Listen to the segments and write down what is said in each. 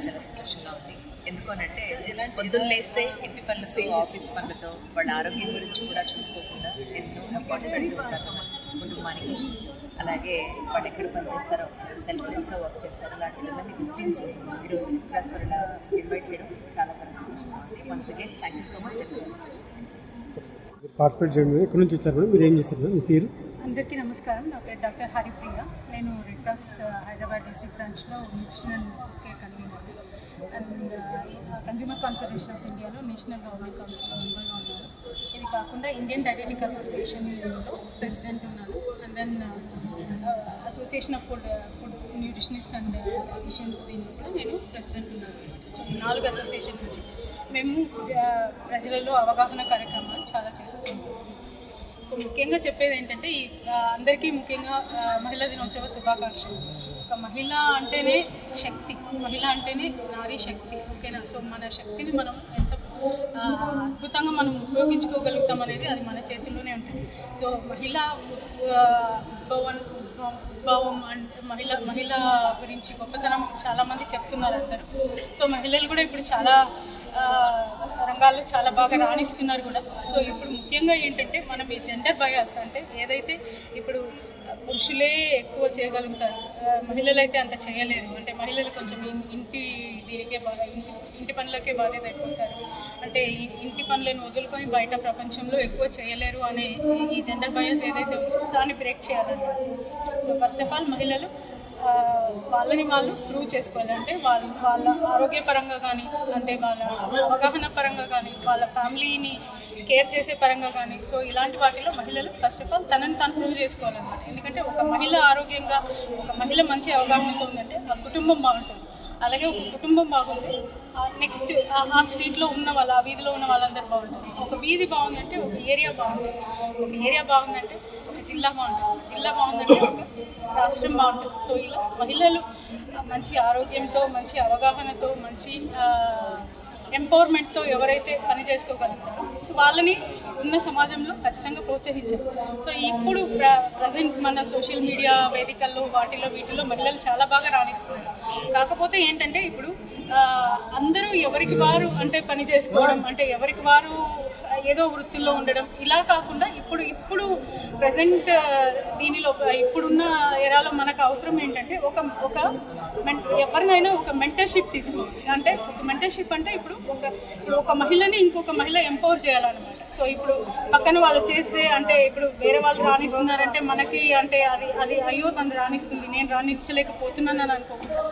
చాలా సంతోషంగా ఉంది. ఎందుకనంటే పొద్దున్న లేస్తే ఇంటి పనులతో ఆఫీస్ పనులతో వాళ్ళ ఆరోగ్యం గురించి కూడా చూసుకోకుండా ఎన్నో ఎఫర్ట్స్ పెడుతూ ఉంటారు కుటుంబానికి. అలాగే వాళ్ళు ఎక్కడ పనిచేస్తారో సెల్ఫ్లెస్గా వర్క్ చేస్తారో అలాంటి పిల్లల్ని గుర్తించి ఈరోజు ప్రెస్ వల్ల ఇన్వైట్ చేయడం చాలా చాలా సంతోషంగా ఉంది. Once again thank you so much advance. Participate చేయడం ఎక్కడి నుంచి వచ్చారు మేడం, మీరు ఏం చేస్తారు, మీ పేరు? అందరికీ నమస్కారం. నా పేరు డాక్టర్ హరిప్రియ. నేను రెడ్ క్రాస్ హైదరాబాద్ డిస్ట్రిక్ట్ బ్రాంచ్లో nutritional care convener and consumer confederation of ఇండియాలో నేషనల్ గవర్నమెంట్ కౌన్సిల్లో మెంబర్గా ఉన్నాను. ఇది కాకుండా ఇండియన్ డైటెటిక్ అసోసియేషన్లో ప్రెసిడెంట్ ఉన్నాను. And then association of food nutritionist and dietitians దీనికి కూడా నేను ప్రెసిడెంట్ ఉన్నాను. సో ఈ 4 అసోసియేషన్ నుంచి మేము ప్రజలలో అవగాహన కార్యక్రమాలు చాలా చేస్తున్నాం. సో ముఖ్యంగా చెప్పేది ఏంటంటే అందరికీ ముఖ్యంగా మహిళా దినోత్సవ శుభాకాంక్షలు. ఒక మహిళ అంటేనే శక్తి, మహిళ అంటేనే నారీ శక్తి. ఓకేనా? సో మన శక్తిని మనం ఎంత అద్భుతంగా మనం ఉపయోగించుకోగలుగుతాం అనేది అది మన చేతుల్లోనే ఉంటుంది. సో మహిళా భావం అంటే మహిళ గురించి గొప్పతనం చాలామంది చెప్తున్నారు అందరూ. సో మహిళలు కూడా ఇప్పుడు చాలా రంగాల్లో చాలా బాగా రాణిస్తున్నారు కూడా. సో ఇప్పుడు ముఖ్యంగా ఏంటంటే మనం ఈ జెండర్ బయాస్ అంటే ఏదైతే ఇప్పుడు పురుషులే ఎక్కువ చేయగలుగుతారు, మహిళలు అయితే అంత చేయలేరు. అంటే మహిళలు కొంచెం ఇంటి పనులకే బాధ్యత అయిపోతారు. అంటే ఈ ఇంటి పనులను వదులుకొని బయట ప్రపంచంలో ఎక్కువ చేయలేరు అనే ఈ జెండర్ బయాస్ ఏదైతే ఉందో దాన్ని బ్రేక్ చేయాలన్నమాట. సో ఫస్ట్ ఆఫ్ ఆల్ మహిళలు వాళ్ళని వాళ్ళు ప్రూవ్ చేసుకోవాలి. అంటే వాళ్ళ ఆరోగ్యపరంగా కానీ, అంటే వాళ్ళ అవగాహన పరంగా కానీ, వాళ్ళ ఫ్యామిలీని కేర్ చేసే పరంగా కానీ, సో ఇలాంటి వాటిలో మహిళలు ఫస్ట్ ఆఫ్ ఆల్ తనని తాను ప్రూవ్ చేసుకోవాలన్నమాట. ఎందుకంటే ఒక మహిళ ఆరోగ్యంగా, ఒక మహిళ మంచి అవగాహనతో ఉందంటే ఆ కుటుంబం బాగుంటుంది. అలాగే ఒక కుటుంబం బాగుంది, నెక్స్ట్ ఆ స్ట్రీట్లో ఉన్న వాళ్ళ, ఆ వీధిలో ఉన్న వాళ్ళందరూ బాగుంటుంది. ఒక వీధి బాగుందంటే ఒక ఏరియా బాగుంటుంది, ఒక ఏరియా బాగుందంటే ఒక జిల్లా బాగుంటుంది, జిల్లా బాగుందంటే ఒక రాష్ట్రం బాగుంటుంది. సో ఇలా మహిళలు మంచి ఆరోగ్యంతో, మంచి అవగాహనతో, మంచి ఎంపవర్మెంట్తో ఎవరైతే పని చేసుకోగలుగుతారో సో వాళ్ళని ఉన్న సమాజంలో ఖచ్చితంగా ప్రోత్సహించారు. సో ఇప్పుడు ప్రజెంట్ మన సోషల్ మీడియా వేదికల్లో వీటిలో మహిళలు చాలా బాగా రాణిస్తున్నారు. కాకపోతే ఏంటంటే ఇప్పుడు అందరూ ఎవరికి వారు అంటే పని చేసుకోవడం, అంటే ఎవరికి వారు ఏదో వృత్తిలో ఉండడం ఇలా కాకుండా ఇప్పుడు ప్రజెంట్ దీనిలో ఇప్పుడున్న ఎరాలో మనకు అవసరం ఏంటంటే ఎవరినైనా ఒక మెంటర్షిప్ తీసుకోవాలి. అంటే ఒక మెంటర్షిప్ అంటే ఇప్పుడు ఒక మహిళని ఇంకొక మహిళ ఎంపవర్ చేయాలన్నమాట. సో ఇప్పుడు పక్కన వాళ్ళు చేస్తే అంటే ఇప్పుడు వేరే వాళ్ళు రాణిస్తున్నారంటే మనకి అంటే అది అయ్యో తను రాణిస్తుంది, నేను రాణించలేకపోతున్నాను అని అనుకోకుండా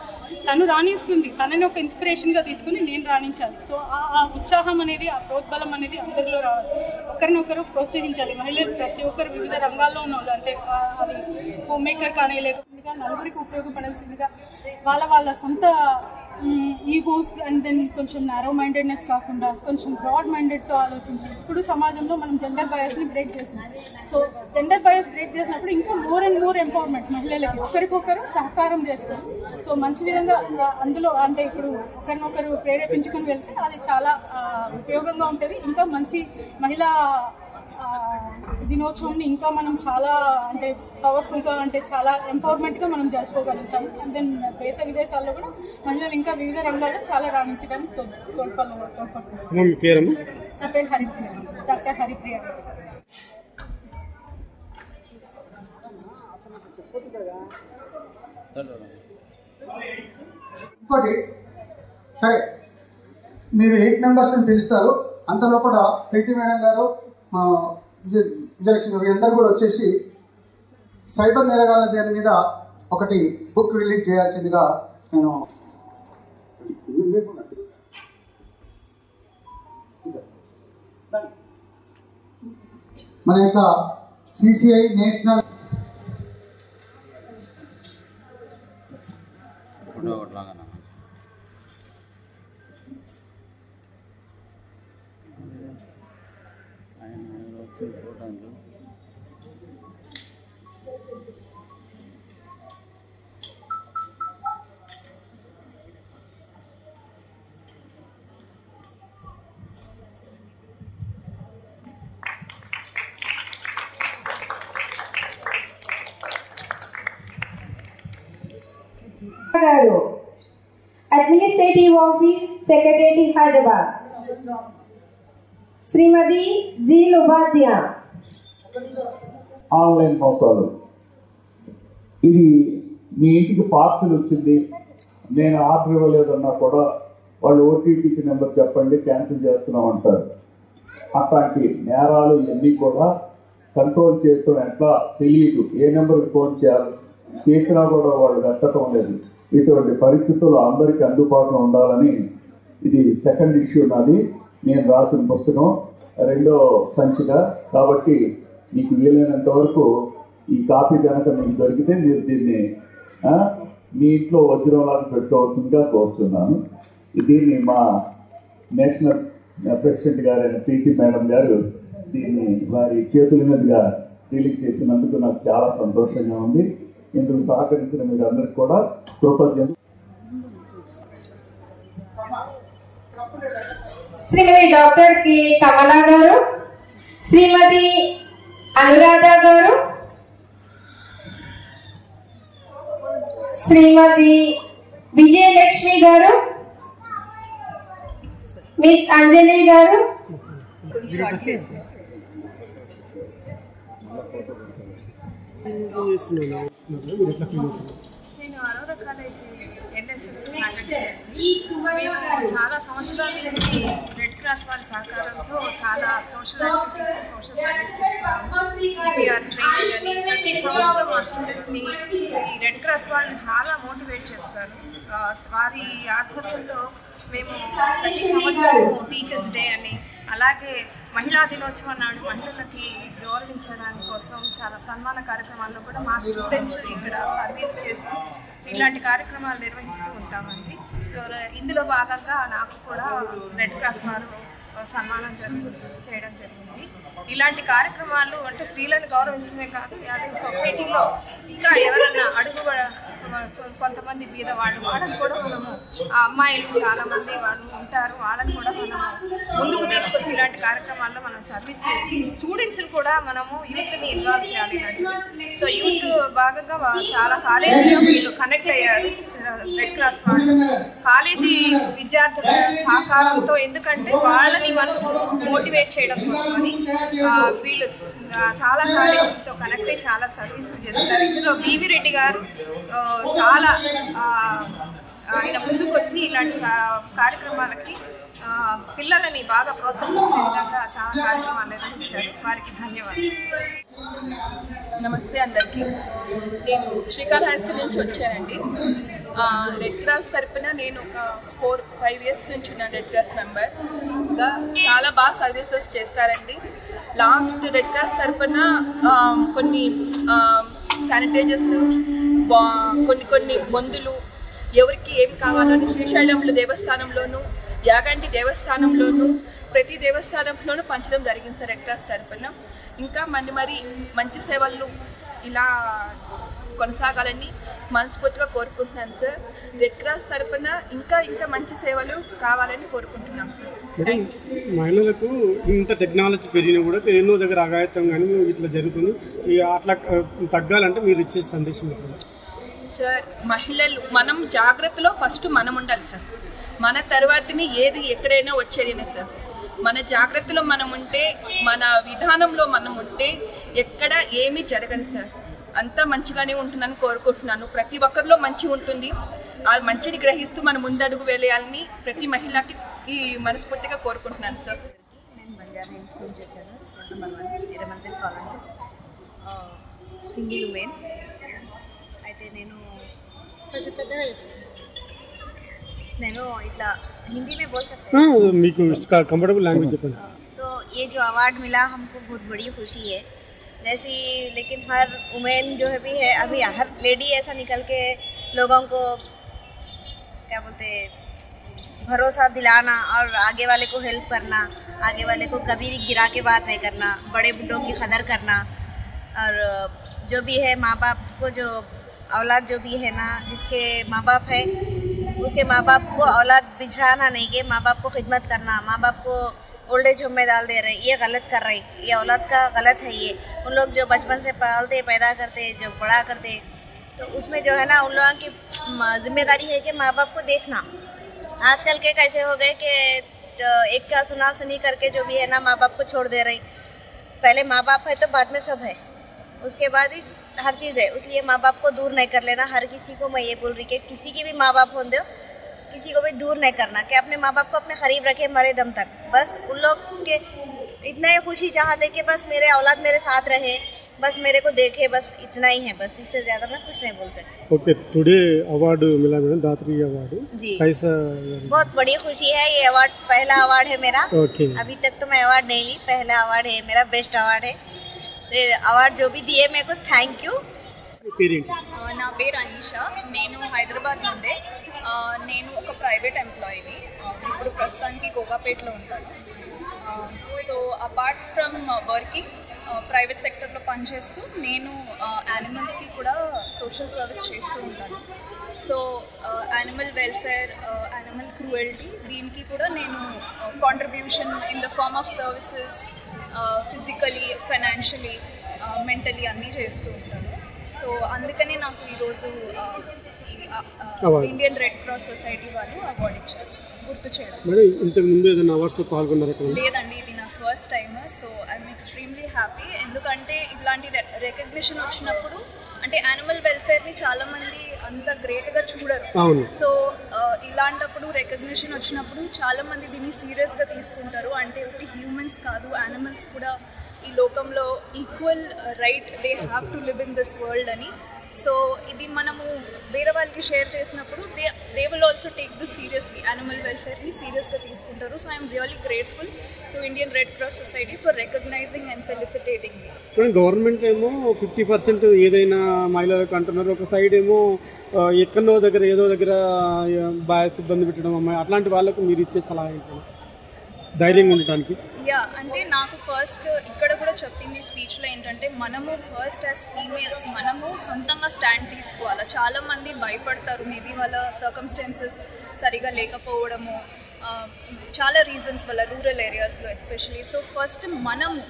తను రాణిస్తుంది, తనని ఒక ఇన్స్పిరేషన్గా తీసుకుని నేను రాణించాలి. సో ఆ ఉత్సాహం అనేది, ఆ ప్రోద్బలం అనేది అందరిలో రావాలి. ఒకరినొకరు ప్రోత్సహించాలి. మహిళలు ప్రతి ఒక్కరు వివిధ రంగాల్లో ఉన్న వాళ్ళు, అంటే అది హోమ్ మేకర్ కానీ లేకపోతే నలుగురికి ఉపయోగపడాల్సిందిగా వాళ్ళ సొంత ఈగోస్ అండ్ దెన్ కొంచెం నారో మైండెడ్నెస్ కాకుండా కొంచెం బ్రాడ్ మైండెడ్తో ఆలోచించి ఇప్పుడు సమాజంలో మనం జెండర్ బయాస్ని బ్రేక్ చేస్తున్నాం. సో జెండర్ బయాస్ బ్రేక్ చేసినప్పుడు ఇంకా మోర్ అండ్ మోర్ ఎంపవర్మెంట్ మహిళలకి ఒకరికొకరు సహకారం చేసుకోవాలి. సో మంచి విధంగా అందులో అంటే ఇప్పుడు ఒకరినొకరు ప్రేరేపించుకుని వెళ్తే అది చాలా ఉపయోగంగా ఉంటుంది. ఇంకా మంచి మహిళా దినోత్సవం ఇంకా మనం చాలా అంటే పవర్ఫుల్గా, అంటే చాలా ఎంపవర్మెంట్గా మనం జరుపుకోగలుగుతాం. అండ్ దెన్ దేశ విదేశాల్లో కూడా మహిళలు ఇంకా వివిధ రంగాల్లో చాలా రాణించడానికి తోడ్పడుతుంది. నా పేరు హరిప్రియ, డాక్టర్ హరిప్రియ. ఇంకోటి సరే, మీరు 8 మెంబర్స్ని పిలుస్తారు. అంతలో కూడా ప్రీతి మేడం గారు, విజయలక్ష్మి గారు అందరూ కూడా వచ్చేసి సైబర్ నేరగాళ్ళ దాని మీద ఒకటి బుక్ రిలీజ్ చేయాల్సిందిగా నేను మన యొక్క CCI national Administrative Office, Secretariat, Hyderabad. Srimati Z. Lubadya. Online మోసాలు. ఇది మీ ఇంటికి పార్సల్ వచ్చింది, నేను ఆర్డర్ ఇవ్వలేదన్నా కూడా వాళ్ళు ఓటీపీకి నెంబర్ చెప్పండి క్యాన్సిల్ చేస్తున్నాం అంటారు. అట్లాంటి నేరాలు ఇవన్నీ కూడా కంట్రోల్ చేయటం ఎట్లా తెలియదు, ఏ నెంబర్కి ఫోన్ చేయాలి చేసినా కూడా వాళ్ళు వెతకటం లేదు. ఇటువంటి పరిస్థితులు అందరికీ అందుబాటులో ఉండాలని ఇది సెకండ్ ఇష్యూ నాది, నేను రాసిన పుస్తకం 2వ సంచిక. కాబట్టి మీకు వీలైనంత వరకు ఈ కాపీ కనుక మీకు దొరికితే మీరు దీన్ని మీ ఇంట్లో వజ్రంలాగా పెట్టుకోవాల్సిందిగా కోరుతున్నాను. దీన్ని మా నేషనల్ ప్రెసిడెంట్ గారైన ప్రీతి మేడం గారు దీన్ని వారి చేతుల మీదుగా రిలీజ్ చేసినందుకు నాకు చాలా సంతోషంగా ఉంది. ఇందుకు సహకరించిన మీరు అందరికి కూడా కృతజ్ఞతలు. శ్రీమతి డాక్టర్ కె కమలా గారు, శ్రీమతి అనురాధ గారు, శ్రీమతి విజయలక్ష్మి గారు, మిస్ అంజలి గారు, నేను అరోధ కాలేజీ ఎన్ఎస్ఎస్ చాలా సంవత్సరాల నుంచి రెడ్ క్రాస్ వారి సహకారంతో చాలా సోషల్ యాక్టివిటీస్, సోషల్ సర్వీస్ చేస్తున్నాము. సిపిఆర్ ట్రైనింగ్ అని ప్రతి సంవత్సరం మా స్టూడెంట్స్ని ఈ రెడ్ క్రాస్ వాళ్ళని చాలా మోటివేట్ చేస్తారు. వారి ఆధ్వర్యంలో మేము ప్రతి సంవత్సరం టీచర్స్ డే అని, అలాగే మహిళా దినోత్సవం నాడు మహిళలకి గౌరవించడానికి కోసం చాలా సన్మాన కార్యక్రమాల్లో కూడా మా స్టూడెంట్స్ ఇక్కడ సర్వీస్ చేస్తూ ఇలాంటి కార్యక్రమాలు నిర్వహిస్తూ ఉంటామండి. సో ఇందులో భాగంగా నాకు కూడా రెడ్ క్రాస్ వారు సన్మానం చేయడం జరిగింది. ఇలాంటి కార్యక్రమాలు అంటే స్త్రీలను గౌరవించడమే కాదు, అదే సొసైటీలో ఇంకా ఎవరన్నా కొంతమంది బీద వాళ్ళు వాళ్ళని కూడా మనము, ఆ అమ్మాయిలు చాలా మంది వాళ్ళు ఉంటారు, వాళ్ళని కూడా మనం ముందుకు తీసుకొచ్చి ఇలాంటి కార్యక్రమాల్లో మనం సర్వీస్ చేసి స్టూడెంట్స్ని కూడా మనము యూత్ని ఇన్వాల్వ్ చేయాలి. సో యూత్ భాగంగా చాలా కాలేజీలో వీళ్ళు కనెక్ట్ అయ్యారు రెడ్ క్రాస్ వాళ్ళు, కాలేజీ విద్యార్థుల సహకారంతో. ఎందుకంటే వాళ్ళని మనం మోటివేట్ చేయడం కోసమని వీళ్ళు చాలా కాలేజీలతో కనెక్ట్ అయ్యి చాలా సర్వీసులు చేస్తారు. ఇందులో బీవీ రెడ్డి గారు చాలా ఆయన ముందుకు వచ్చి ఇలాంటి కార్యక్రమాలకి పిల్లలని బాగా ప్రోత్సహించే విధంగా చాలా కార్యక్రమాలు నిర్వహించారు. వారికి ధన్యవాదాలు. నమస్తే అందరికీ. నేను శ్రీకాళహస్తి నుంచి వచ్చానండి. రెడ్ క్రాస్ తరపున నేను ఒక 4-5 ఇయర్స్ నుంచి ఉన్నాను రెడ్ క్రాస్ మెంబర్గా. చాలా బాగా సర్వీసెస్ చేస్తారండి. లాస్ట్ రెడ్ క్రాస్ తరపున కొన్ని శానిటైజర్స్, కొన్ని మందులు ఎవరికి ఏం కావాలని శ్రీశైలంలో దేవస్థానంలోను, యాగంటి దేవస్థానంలోను, ప్రతి దేవస్థానంలోనూ పంచడం జరిగింది సార్ రెడ్ క్రాస్ తరపున. ఇంకా మరి మంచి సేవలు ఇలా కొనసాగాలని మనస్ఫూర్తిగా కోరుకుంటున్నాను సార్. రెడ్ క్రాస్ తరపున ఇంకా మంచి సేవలు కావాలని కోరుకుంటున్నాం సార్. మహిళలకు ఇంత టెక్నాలజీ పెరిగినా కూడా ఎన్నో దగ్గర అఘాయితం కానీ ఇట్లా జరుగుతుంది. అట్లా తగ్గాలంటే మీరు ఇచ్చే సందేశం సార్, మహిళలు మనం జాగ్రత్తలో ఫస్ట్ మనం ఉండాలి సార్. మన తర్వాతని ఏది ఎక్కడైనా వచ్చేదేనే సార్. మన జాగ్రత్తలో మనం ఉంటే, మన విధానంలో మనం ఉంటే ఎక్కడ ఏమీ జరగదు సార్. అంతా మంచిగానే ఉంటుందని కోరుకుంటున్నాను. ప్రతి ఒక్కరిలో మంచి ఉంటుంది. ఆ మంచిని గ్రహిస్తూ మనం ముందడుగు వేయాలని ప్రతి మహిళకి ఈ మనస్ఫూర్తిగా కోరుకుంటున్నాను సార్. నేను బంజారా హిల్స్ నుంచి వచ్చాను. Number 1 Erramanzil colony, single women. అయితే నేను इतना हिंदी में बोल सकते हैं। कंफर्टेबल लैंग्वेज చెప్పండి। तो ये जो अवार्ड मिला हमको बहुत बड़ी खुशी है। जैसे लेकिन हर वुमेन जो है भी है, अभी हर लेडी ऐसा निकल के लोगों को क्या बोलते भरोसा दिलाना और आगे वाले को हेल्प करना, आगे वाले को कभी भी गिरा के बात नहीं करना, बड़े बुढ़ों की कदर करना। और जो भी है माँ बाप को, जो औलाद जो भी है ना, जिसके माँ बाप है उसके माँ बाप को औलाद बिछड़ाना नहीं, के माँ बाप को खिदमत करना, माँ बाप को ओल्ड एज होम में डाल दे रहे, ये गलत कर रहे, ये औलाद का गलत है। ये उन लोग जो बचपन से पालते पैदा करते जो बड़ा करते, तो उसमें जो है ना उन लोगों की जिम्मेदारी है कि माँ बाप को देखना, आजकल के कैसे हो गए कि एक का सुना सुनी करके जो भी है ना माँ बाप को छोड़ दे रही। पहले माँ बाप है तो बाद में सब है, उसके बाद ही हर चीज़ है। इसलिए माँ बाप को दूर नहीं कर लेना। हर किसी को मैं ये बोल रही कि किसी की भी माँ बाप हो दो, किसी को भी दूर नहीं करना, कि अपने माँ बाप को अपने करीब रखे मरे दम तक। बस उन लोग के इतना ही खुशी चाहते कि बस मेरे औलाद मेरे साथ रहे, बस मेरे को देखे, बस इतना ही है। बस इससे ज्यादा मैं कुछ नहीं बोल सकती। ओके, टुडे अवार्ड मिला मैडम, दात्री अवार्ड जी, कैसा? बहुत बड़ी खुशी है। ये अवार्ड पहला अवार्ड है मेरा। ओके, अभी तक तो मैं अवार्ड नहीं ली, पहला अवार्ड है मेरा, बेस्ट अवार्ड है। तो अवार्ड जो भी दिए मेरे को थैंक यू। నా పేరు అనీషా, నేను హైదరాబాద్ నుండే. నేను ఒక ప్రైవేట్ ఎంప్లాయీని, ఇప్పుడు ప్రస్తుతానికి కోకాపేటలో ఉంటాను. So apart from working private సెక్టర్లో పనిచేస్తూ నేను యానిమల్స్కి కూడా సోషల్ సర్వీస్ చేస్తూ ఉంటాను. So animal welfare, animal cruelty, దీనికి కూడా నేను contribution in the form of services physically, financially, mentally అన్నీ చేస్తూ ఉంటాను. సో అందుకనే నాకు ఈరోజు ఇండియన్ రెడ్ క్రాస్ సొసైటీ వాళ్ళు అవార్డు ఇచ్చారు గుర్తు చేయడం. ఇంతకు ముందు ఏదైనా అవార్డ్స్లో పాల్గొన్నారా? లేదండి, ఇది నా first time. So I'm extremely happy. ఎందుకంటే ఇలాంటి రికగ్నిషన్ వచ్చినప్పుడు అంటే యానిమల్ వెల్ఫేర్ని చాలా మంది అంత గ్రేట్గా చూడరు. సో ఇలాంటప్పుడు రికగ్నిషన్ వచ్చినప్పుడు చాలా మంది దీన్ని సీరియస్గా తీసుకుంటారు. అంటే ఒకటి హ్యూమన్స్ కాదు, యానిమల్స్ కూడా ఈ లోకంలో equal right, they have to live in this world అని. సో ఇది మనము వేరే వాళ్ళకి షేర్ చేసినప్పుడు they will also take this seriously, animal వెల్ఫేర్ని సీరియస్గా తీసుకుంటారు. So I'm really grateful to Indian red cross Society for recognising and felicitating me. Government ఏమో 50% ఏదైనా మహిళలకు అంటున్నారు, ఒక సైడ్ ఏమో ఎక్కడో దగ్గర ఏదో దగ్గర బాయ్స్ ఇబ్బంది పెట్టడం, అమ్మాయి అట్లాంటి వాళ్ళకు మీరు ఇచ్చే సలహా ఏంటి ధైర్యంగా ఉండటానికి? యా, అంటే నాకు ఫస్ట్ ఇక్కడ కూడా చెప్పింది స్పీచ్లో ఏంటంటే మనము ఫస్ట్ యాజ్ ఫీమేల్స్ మనము సొంతంగా స్టాండ్ తీసుకోవాలి. చాలామంది భయపడతారు, మేబీ వాళ్ళ సర్కమ్స్టాన్సెస్ సరిగా లేకపోవడము, చాలా రీజన్స్ వల్ల, రూరల్ ఏరియాస్లో ఎస్పెషలీ. సో ఫస్ట్ మనము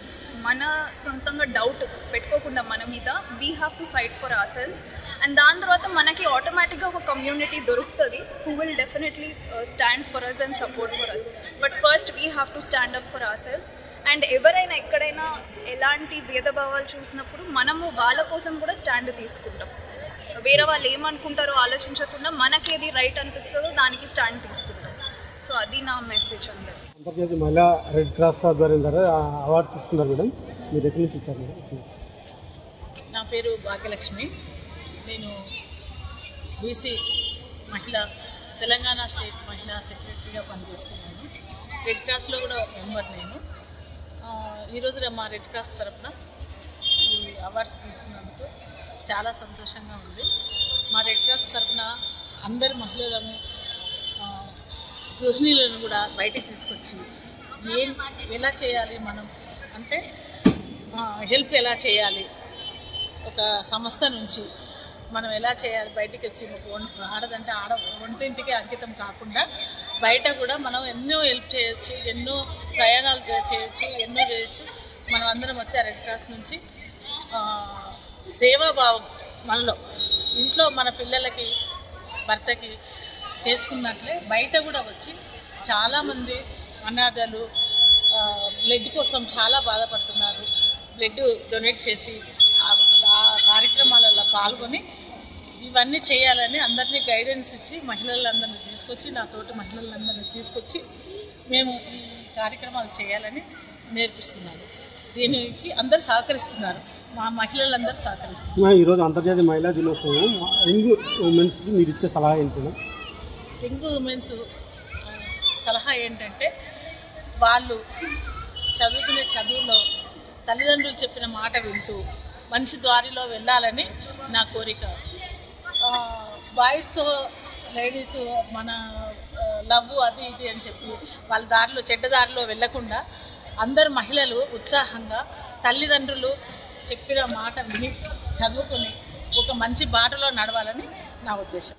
మన సొంతంగా డౌట్ పెట్టుకోకుండా మన మీద we have to fight for our selves. And దాని తర్వాత మనకి ఆటోమేటిక్గా ఒక కమ్యూనిటీ దొరుకుతుంది who will definitely stand for us and support for us. But first we have to stand up for our selves. And ఎవరైనా ఎక్కడైనా ఎలాంటి భేదభావాలు చూసినప్పుడు మనము వాళ్ళ కోసం కూడా స్టాండ్ తీసుకుంటాం. వేరే వాళ్ళు ఏమనుకుంటారో ఆలోచించకుండా మనకేది రైట్ అనిపిస్తుందో దానికి స్టాండ్ తీసుకుంటాం. సో అది నా మెసేజ్ అందరు. అంతర్జాతీయ మహిళా రెడ్ క్రాస్ ఆధ్వర్యం ద్వారా అవార్డు తీసుకున్నారు మేడం, మీరు ఎక్కడి నుంచి ఇచ్చారు మేడం? నా పేరు భాగ్యలక్ష్మి, నేను బీసీ మహిళా తెలంగాణ స్టేట్ మహిళా సెక్రటరీగా పనిచేస్తున్నాను. రెడ్ క్రాస్లో కూడా మెంబర్ నేను. ఈరోజు మా రెడ్ క్రాస్ తరఫున ఈ అవార్డ్స్ తీసుకున్నందుకు చాలా సంతోషంగా ఉంది. మా రెడ్ క్రాస్ తరఫున అందరి మహిళలను, గృహిణులను కూడా బయటికి తీసుకొచ్చి ఎలా చేయాలి మనం అంటే హెల్ప్ ఎలా చేయాలి, ఒక సంస్థ నుంచి మనం ఎలా చేయాలి, బయటికి వచ్చి ఆడదంటే వంటింటికి అంకితం కాకుండా బయట కూడా మనం ఎన్నో హెల్ప్ చేయొచ్చు, ఎన్నో ప్రయాణాలు చేయొచ్చు, ఎన్నో చేయొచ్చు. మనం అందరం వచ్చి రెడ్ క్రాస్ నుంచి సేవాభావం మనలో, ఇంట్లో మన పిల్లలకి భర్తకి చేసుకున్నట్లే బయట కూడా వచ్చి చాలామంది అనాథలు బ్లడ్ కోసం చాలా బాధపడుతున్నారు. బ్లడ్ డొనేట్ చేసి ఆ కార్యక్రమాలలో పాల్గొని ఇవన్నీ చేయాలని అందరినీ గైడెన్స్ ఇచ్చి మహిళలందరినీ తీసుకొచ్చి, నా తోటి మహిళలందరినీ తీసుకొచ్చి మేము ఈ కార్యక్రమాలు చేయాలని నేర్పిస్తున్నాను. దీనికి అందరు సహకరిస్తున్నారు, మా మహిళలందరూ సహకరిస్తున్నారు. ఈరోజు అంతర్జాతీయ మహిళా దినోత్సవం, యంగ్ ఉమెన్స్కి మీరు ఇచ్చే సలహా ఏంటి? యంగ్ ఉమెన్స్ సలహా ఏంటంటే వాళ్ళు చదువుకునే చదువులో తల్లిదండ్రులు చెప్పిన మాట వింటూ మంచి దారిలో వెళ్ళాలని నా కోరిక. బాయ్స్తో లేడీస్ మన లవ్ అది ఇది అని చెప్పి వాళ్ళ దారిలో చెడ్డ దారిలో వెళ్ళకుండా అందరు మహిళలు ఉత్సాహంగా తల్లిదండ్రులు చెప్పిన మాట విని చదువుకొని ఒక మంచి బాటలో నడవాలని నా ఉద్దేశం.